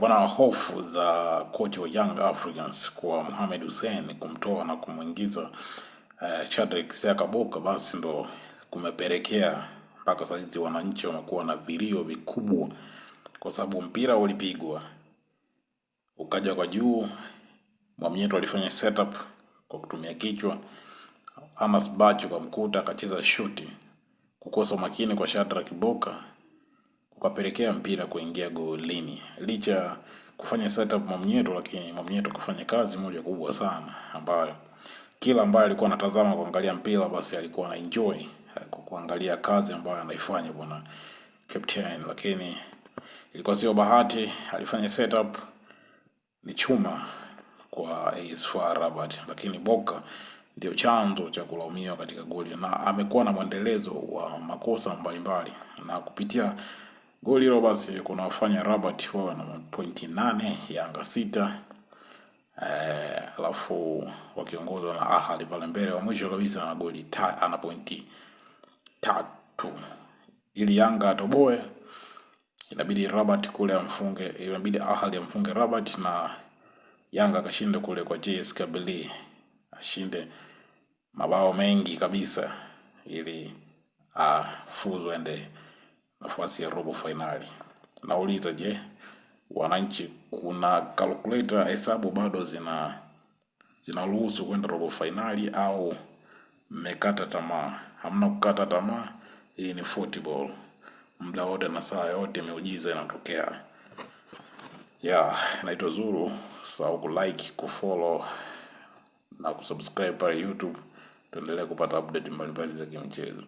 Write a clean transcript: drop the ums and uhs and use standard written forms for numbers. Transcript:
Bwana, hofu za kocha wa Young Africans kwa Mohamed Hussein kumtoa na kumuingiza Shadrack Boka basi ndo kumepelekea mpaka sasa wananchi wamekuwa na vilio vikubwa, kwa sababu mpira ulipigwa ukaja kwa juu. Mwamnyeto alifanya setup kwa kutumia kichwa, Amas Bacho kwa mkuta akacheza shuti, kukosa makini kwa Shadrack Boka ukapelekea mpira kuingia golini. Licha kufanya setup Mwamnyeto, lakini Mwamnyeto kufanya kazi moja kubwa sana ambayo kila ambaye alikuwa anatazama kuangalia mpira basi alikuwa ana enjoy kuangalia kazi ambayo anaifanya bwana captain. Lakini ilikuwa sio bahati, alifanya setup ni chuma kwa AS FAR Rabat, lakini Boka ndio chanzo cha kulaumiwa katika goli, na amekuwa na mwendelezo wa makosa mbalimbali, na kupitia goli hilo basi kuna wafanya Rabat wao na pointi 8, Yanga 6, alafu wakiongozwa na Ahly pale mbele wa mwisho kabisa na goli ana pointi 3. Ili Yanga atoboe inabidi Rabat kule amfunge, inabidi Ahly amfunge Rabat na Yanga akashinde kule kwa JS Kabylie, ashinde mabao mengi kabisa ili afuzu ende nafasi ya robo finali. Nauliza, je, wananchi, kuna calculator hesabu bado zinaruhusu kwenda robo finali au mmekata tamaa? Hamna kukata tamaa, hii ni football. Muda wote na saa yote miujiza inatokea. Naitwa Zuru, usahau kulike, kufollow na kusubscribe pale YouTube, tuendelee kupata update mbalimbali za kimchezo.